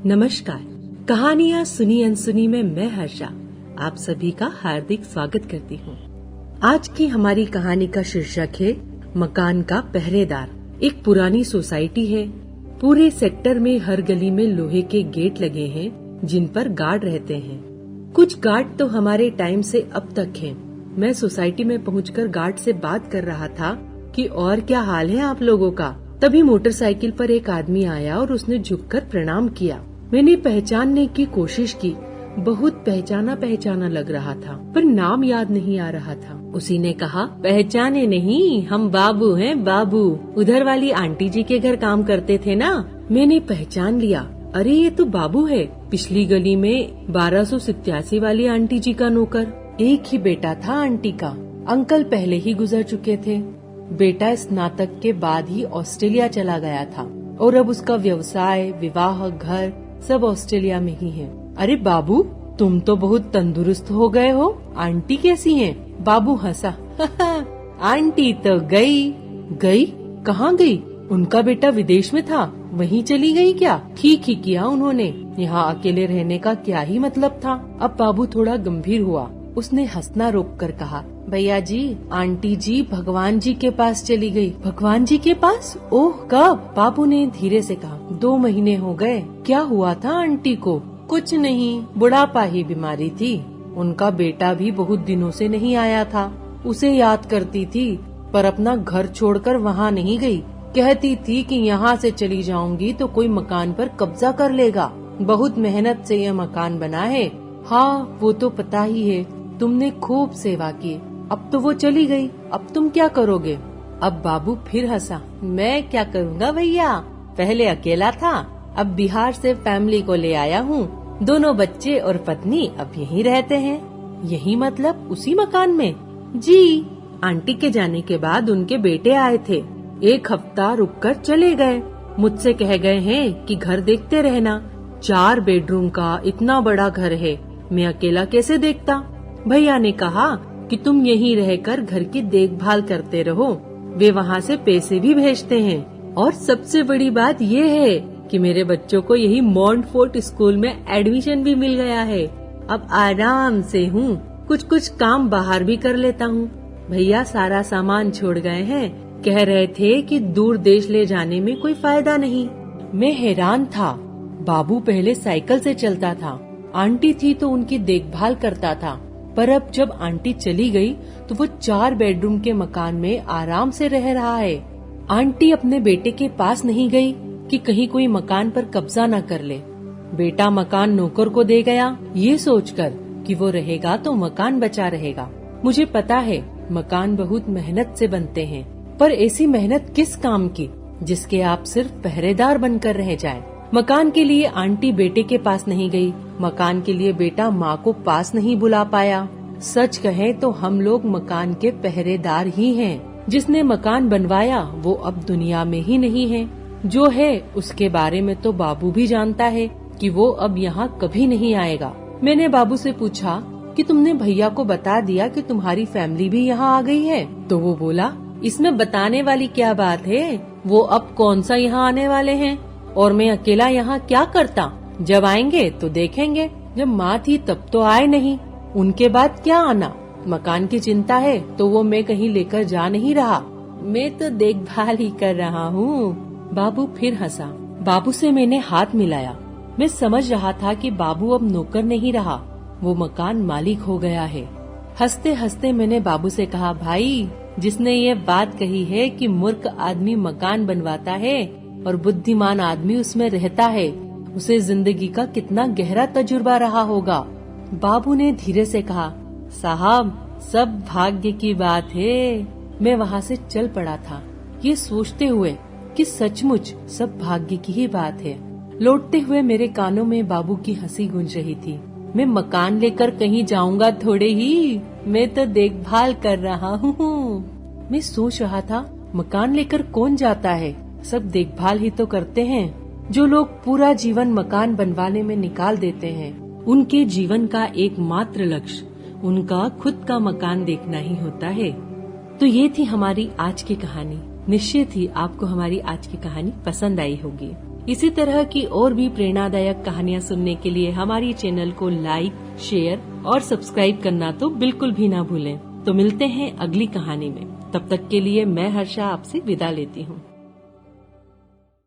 नमस्कार। कहानियाँ सुनी अनसुनी में मैं हर्षा आप सभी का हार्दिक स्वागत करती हूँ। आज की हमारी कहानी का शीर्षक है मकान का पहरेदार। एक पुरानी सोसाइटी है। पूरे सेक्टर में हर गली में लोहे के गेट लगे हैं जिन पर गार्ड रहते हैं। कुछ गार्ड तो हमारे टाइम से अब तक हैं। मैं सोसाइटी में पहुंचकर गार्ड से बात कर रहा था कि और क्या हाल है आप लोगों का। तभी मोटरसाइकिल पर एक आदमी आया और उसने झुककर प्रणाम किया। मैंने पहचानने की कोशिश की। बहुत पहचाना लग रहा था पर नाम याद नहीं आ रहा था। उसी ने कहा, पहचाने नहीं, हम बाबू हैं बाबू। उधर वाली आंटी जी के घर काम करते थे ना। मैंने पहचान लिया। अरे ये तो बाबू है, पिछली गली में 1287 वाली आंटी जी का नौकर। एक ही बेटा था आंटी का। अंकल पहले ही गुजर चुके थे। बेटा स्नातक के बाद ही ऑस्ट्रेलिया चला गया था और अब उसका व्यवसाय, विवाह, घर सब ऑस्ट्रेलिया में ही है। अरे बाबू, तुम तो बहुत तंदुरुस्त हो गए हो। आंटी कैसी हैं? बाबू हंसा। आंटी तो गई। कहाँ गई? उनका बेटा विदेश में था, वहीं चली गई क्या? ठीक ही किया उन्होंने। यहाँ अकेले रहने का क्या ही मतलब था। अब बाबू थोड़ा गंभीर हुआ। उसने हंसना रोककर कहा, भैया जी, आंटी जी भगवान जी के पास चली गई। भगवान जी के पास? ओह, कब? बाबू ने धीरे से कहा, 2 महीने हो गए। क्या हुआ था आंटी को? कुछ नहीं, बुढ़ापा ही बीमारी थी। उनका बेटा भी बहुत दिनों से नहीं आया था। उसे याद करती थी पर अपना घर छोड़कर वहाँ नहीं गई। कहती थी कि यहाँ से चली जाऊंगी तो कोई मकान पर कब्जा कर लेगा। बहुत मेहनत से यह मकान बना है। हाँ, वो तो पता ही है, तुमने खूब सेवा की। अब तो वो चली गई, अब तुम क्या करोगे? अब बाबू फिर हंसा। मैं क्या करूँगा भैया, पहले अकेला था, अब बिहार से फैमिली को ले आया हूँ। दोनों बच्चे और पत्नी अब यहीं रहते हैं। यही मतलब उसी मकान में? जी। आंटी के जाने के बाद उनके बेटे आए थे। 1 हफ्ता रुककर चले गए। मुझसे कह गए हैं कि घर देखते रहना। 4 बेडरूम का इतना बड़ा घर है, मैं अकेला कैसे देखता? भैया ने कहा कि तुम यहीं रहकर घर की देखभाल करते रहो। वे वहाँ से पैसे भी भेजते हैं। और सबसे बड़ी बात ये है कि मेरे बच्चों को यही मॉन्टफोर्ट स्कूल में एडमिशन भी मिल गया है। अब आराम से हूँ, कुछ काम बाहर भी कर लेता हूँ। भैया सारा सामान छोड़ गए हैं। कह रहे थे कि दूर देश ले जाने में कोई फायदा नहीं। मैं हैरान था। बाबू पहले साइकिल से चलता था। आंटी थी तो उनकी देखभाल करता था। पर अब जब आंटी चली गई तो वो 4 बेडरूम के मकान में आराम से रह रहा है। आंटी अपने बेटे के पास नहीं गई कि कहीं कोई मकान पर कब्जा न कर ले। बेटा मकान नौकर को दे गया, ये सोचकर कि वो रहेगा तो मकान बचा रहेगा। मुझे पता है मकान बहुत मेहनत से बनते हैं, पर ऐसी मेहनत किस काम की जिसके आप सिर्फ पहरेदार बनकर रह जाएं। मकान के लिए आंटी बेटे के पास नहीं गई, मकान के लिए बेटा माँ को पास नहीं बुला पाया। सच कहें तो हम लोग मकान के पहरेदार ही हैं। जिसने मकान बनवाया वो अब दुनिया में ही नहीं है। जो है उसके बारे में तो बाबू भी जानता है कि वो अब यहाँ कभी नहीं आएगा। मैंने बाबू से पूछा कि तुमने भैया को बता दिया कि तुम्हारी फैमिली भी यहाँ आ गई है? तो वो बोला, इसमें बताने वाली क्या बात है, वो अब कौन सा यहाँ आने वाले हैं और मैं अकेला यहाँ क्या करता। जब आएंगे तो देखेंगे। जब माँ थी तब तो आए नहीं, उनके बाद क्या आना। मकान की चिंता है तो वो मैं कहीं लेकर जा नहीं रहा, मैं तो देखभाल ही कर रहा हूँ। बाबू फिर हंसा। बाबू से मैंने हाथ मिलाया। मैं समझ रहा था कि बाबू अब नौकर नहीं रहा, वो मकान मालिक हो गया है। हंसते हंसते मैंने बाबू से कहा, भाई, जिसने ये बात कही है कि मूर्ख आदमी मकान बनवाता है और बुद्धिमान आदमी उसमें रहता है, उसे जिंदगी का कितना गहरा तजुर्बा रहा होगा। बाबू ने धीरे से कहा, साहब, सब भाग्य की बात है। मैं वहाँ से चल पड़ा था, ये सोचते हुए कि सचमुच सब भाग्य की ही बात है। लौटते हुए मेरे कानों में बाबू की हंसी गूंज रही थी। मैं मकान लेकर कहीं जाऊंगा थोड़े ही, मैं तो देखभाल कर रहा हूँ। मैं सोच रहा था, मकान लेकर कौन जाता है, सब देखभाल ही तो करते हैं। जो लोग पूरा जीवन मकान बनवाने में निकाल देते हैं, उनके जीवन का एकमात्र लक्ष्य उनका खुद का मकान देखना ही होता है। तो ये थी हमारी आज की कहानी। निश्चित ही आपको हमारी आज की कहानी पसंद आई होगी। इसी तरह की और भी प्रेरणादायक कहानियाँ सुनने के लिए हमारी चैनल को लाइक, शेयर और सब्सक्राइब करना तो बिल्कुल भी ना भूलें। तो मिलते हैं अगली कहानी में। तब तक के लिए मैं हर्षा आपसे विदा लेती हूँ।